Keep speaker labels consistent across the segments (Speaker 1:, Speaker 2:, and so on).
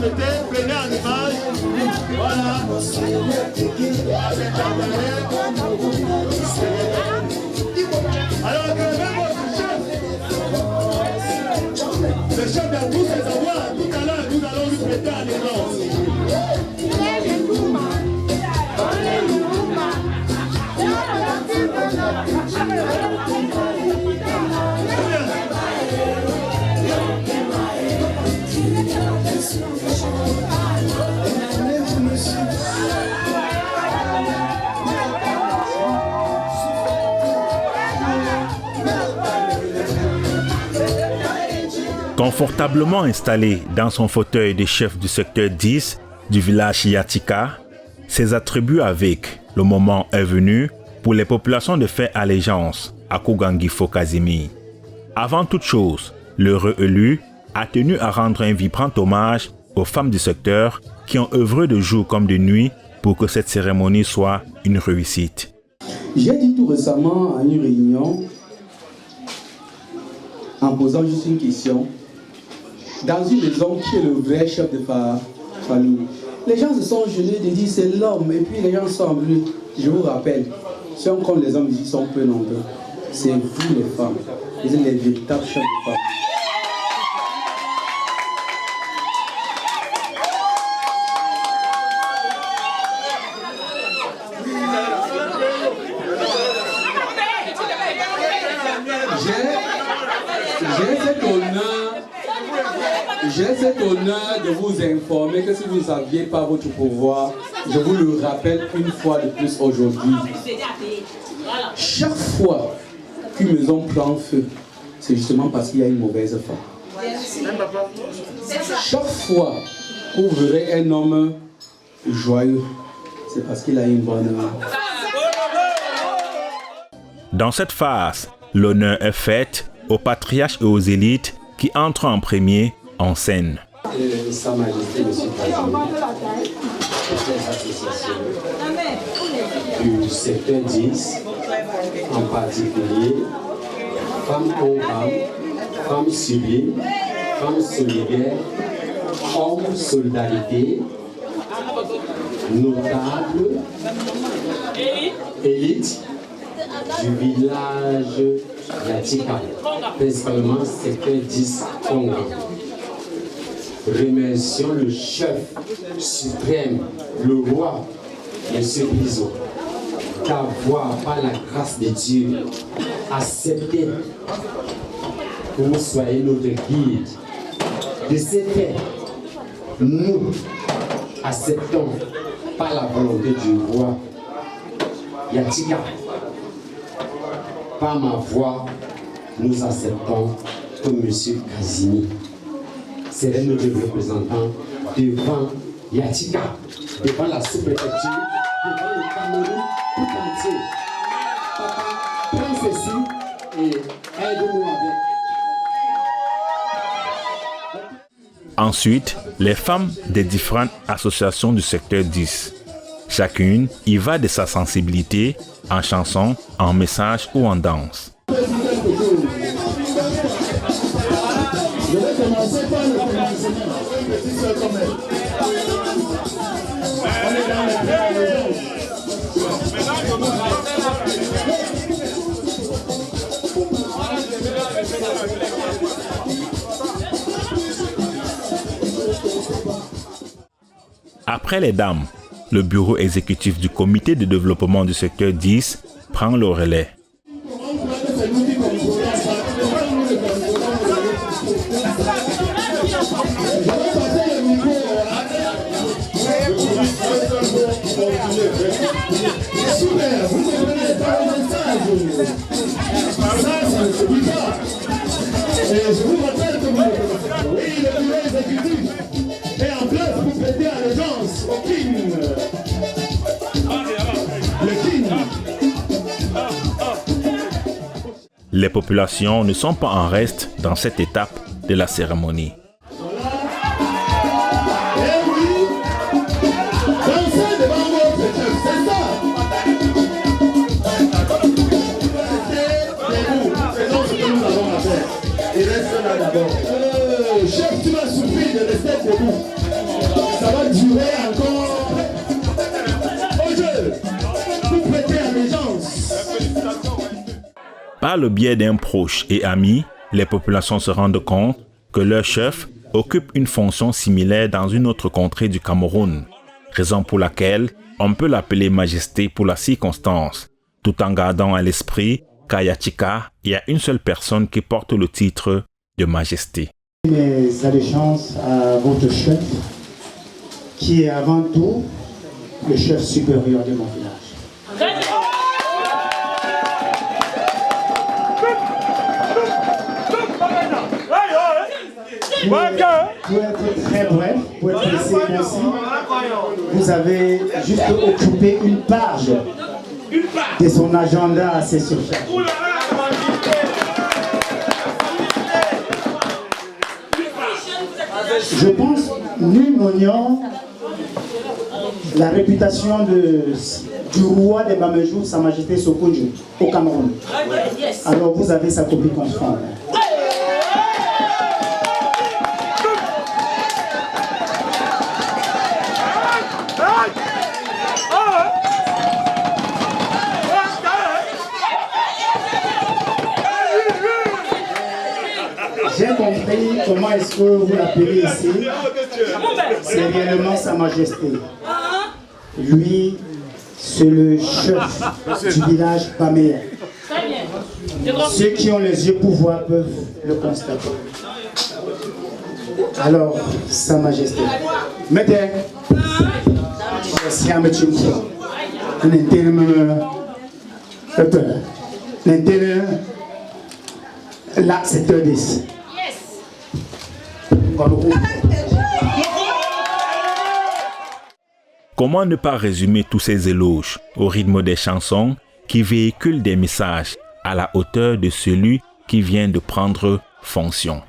Speaker 1: souhaitez, venez en image. Voilà. Alors que même votre chef, le chef de tous ses avoirs, tout à l'heure, nous allons lui prêter allégeance.
Speaker 2: Confortablement installé dans son fauteuil de chef du secteur 10 du village Yatika, ses attributs avec le moment est venu pour les populations de faire allégeance à Kougangifo Kazimi. Avant toute chose, l'heureux élu a tenu à rendre un vibrant hommage aux femmes du secteur qui ont œuvré de jour comme de nuit pour que cette cérémonie soit une réussite.
Speaker 3: J'ai dit tout récemment à une réunion, en posant juste une question, dans une maison qui est le vrai chef de famille. Les gens se sont gênés de dire c'est l'homme, et puis les gens sont venus. Je vous rappelle, si on compte les hommes ici, sont peu nombreux. C'est vous les femmes, vous êtes les véritables chefs de famille. J'ai cet honneur de vous informer que si vous ne saviez pas votre pouvoir, je vous le rappelle une fois de plus aujourd'hui. Chaque fois qu'une maison prend feu, c'est justement parce qu'il y a une mauvaise femme. Chaque fois que vous verrez un homme joyeux, c'est parce qu'il a une bonne âme.
Speaker 2: Dans cette phase, l'honneur est fait aux patriarches et aux élites qui entrent en premier en scène.
Speaker 3: Sa Majesté, M. Kazimi, les associations du secteur 10, en particulier Femmes en Femmes, Femmes Sublimes, Femmes Solidaires, Hommes Solidarité, Notables, Élites du village Yatika, principalement secteur 10 Congo. Remercions le chef suprême, le roi, M. Bizo, d'avoir, par la grâce de Dieu, accepté que vous soyez notre guide. De ce fait, nous acceptons par la volonté du roi Yatika. Par ma voix, nous acceptons que M. Kazimi serait notre représentant devant Yatika, devant la sous-préfecture, devant le Cameroun tout entier. Papa, prends ceci et aide-nous avec.
Speaker 2: Ensuite, les femmes des différentes associations du secteur 10. Chacune y va de sa sensibilité, en chanson, en message ou en danse.
Speaker 1: Je vais commencer par le commencement. Petit soeur comme elle. On est dans les frères.
Speaker 2: Après les dames, le bureau exécutif du comité de développement du secteur 10 prend le relais.
Speaker 1: Super, vous comprenez pas le message. Ça, c'est bizarre. Et je vous rappelle que vous oui, le bureau exécutif est en place pour prêter allégeance au King. Le King.
Speaker 2: Les populations ne sont pas en reste dans cette étape de la cérémonie.
Speaker 1: Chef, tu m'as souffert de rester debout.
Speaker 2: Par le biais d'un proche et ami, les populations se rendent compte que leur chef occupe une fonction similaire dans une autre contrée du Cameroun, raison pour laquelle on peut l'appeler Majesté pour la circonstance, tout en gardant à l'esprit qu'à Yatika, il y a une seule personne qui porte le titre de Majesté.
Speaker 4: Mes allégeances à votre chef, qui est avant tout le chef supérieur de mon village. Pour être très bref, pour être précis aussi, vous avez juste occupé une page de son agenda assez surchargé. Je pense, nul n'ignorant la réputation du roi des Bamejou, Sa Majesté Sokonjo, au Cameroun. Alors vous avez sa copie conforme. J'ai compris comment est-ce que vous l'appelez ici. C'est réellement Sa Majesté. Lui, c'est le chef du village Baméa. Ceux qui ont les yeux pour voir peuvent le constater. Alors, Sa Majesté. Mettez. C'est un petit peu. Là, c'est 10.
Speaker 2: Comment ne pas résumer tous ces éloges au rythme des chansons qui véhiculent des messages à la hauteur de celui qui vient de prendre fonction?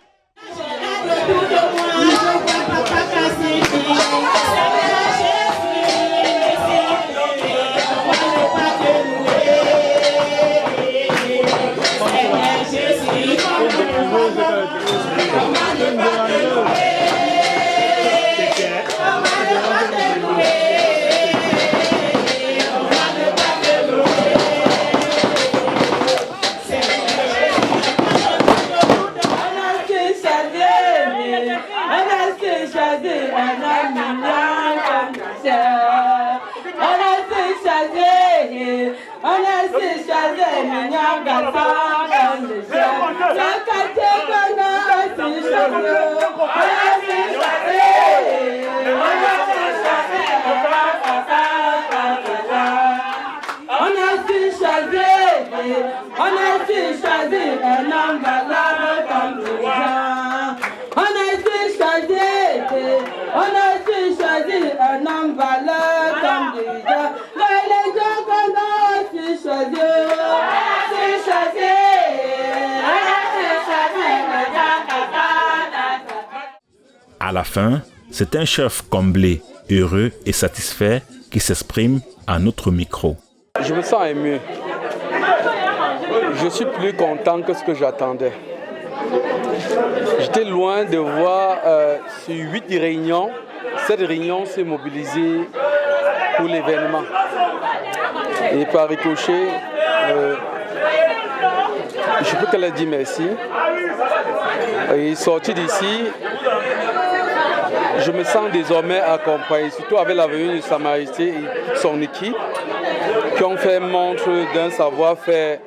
Speaker 2: À la fin, c'est un chef comblé, heureux et satisfait qui s'exprime à notre micro.
Speaker 3: Je me sens ému. Je suis plus content que ce que j'attendais. J'étais loin de voir sur 8 réunions, 7 réunions s'est mobilisée pour l'événement. Et par ricochet, je peux que leur dire merci. Et sorti d'ici, je me sens désormais accompagné, surtout avec la venue de Sa Majesté et son équipe, qui ont fait montre d'un savoir-faire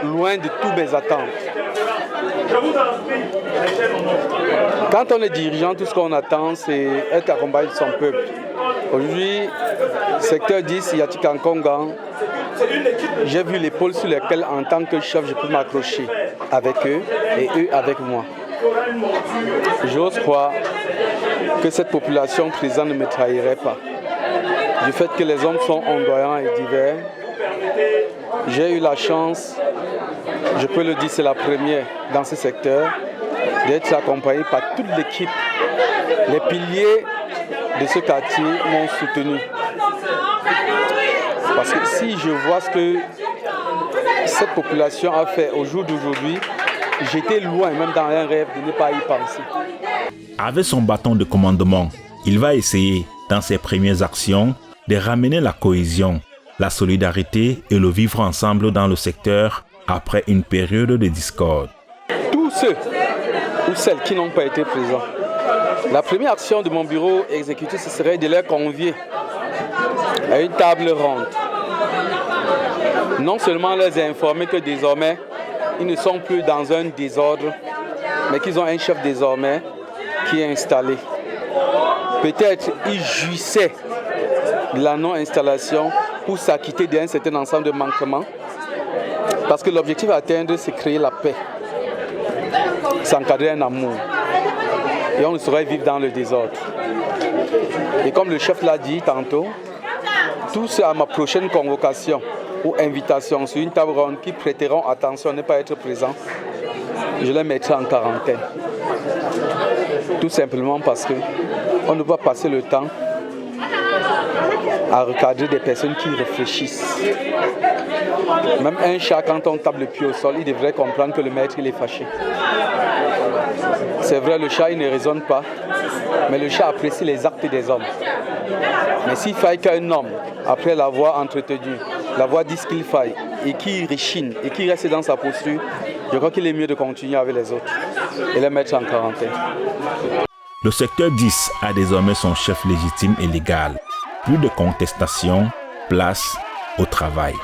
Speaker 3: loin de toutes mes attentes. Quand on est dirigeant, tout ce qu'on attend, c'est être accompagné de son peuple. Aujourd'hui, secteur 10, Yatika Nkongan, j'ai vu les pôles sur lesquels, en tant que chef, je peux m'accrocher avec eux et eux avec moi. J'ose croire que cette population présente ne me trahirait pas. Du fait que les hommes sont ondoyants et divers, j'ai eu la chance, je peux le dire, c'est la première dans ce secteur, d'être accompagné par toute l'équipe. Les piliers de ce quartier m'ont soutenu. Parce que si je vois ce que cette population a fait au jour d'aujourd'hui, j'étais loin, même dans un rêve, de ne pas y penser.
Speaker 2: Avec son bâton de commandement, il va essayer, dans ses premières actions, de ramener la cohésion, la solidarité et le vivre ensemble dans le secteur après une période de discorde.
Speaker 3: Tous ceux ou celles qui n'ont pas été présents, la première action de mon bureau exécutif, ce serait de les convier à une table ronde. Non seulement les informer que désormais, ils ne sont plus dans un désordre, mais qu'ils ont un chef désormais qui est installé. Peut-être ils jouissaient de la non-installation pour s'acquitter d'un certain ensemble de manquements, parce que l'objectif à atteindre, c'est créer la paix, s'encadrer un amour, et on ne saurait vivre dans le désordre. Et comme le chef l'a dit tantôt, tous à ma prochaine convocation ou invitation sur une table ronde qui prêteront attention à ne pas être présents, je les mettrai en quarantaine. Tout simplement parce qu'on ne va pas passer le temps à recadrer des personnes qui réfléchissent. Même un chat, quand on tape le pied au sol, il devrait comprendre que le maître il est fâché. C'est vrai, le chat il ne raisonne pas, mais le chat apprécie les actes des hommes. Mais s'il faille qu'un homme, après l'avoir entretenu, l'avoir dit ce qu'il faille, et qui réchine, et qui reste dans sa posture, je crois qu'il est mieux de continuer avec les autres et les mettre en quarantaine.
Speaker 2: Le secteur 10 a désormais son chef légitime et légal. Plus de contestation, place au travail.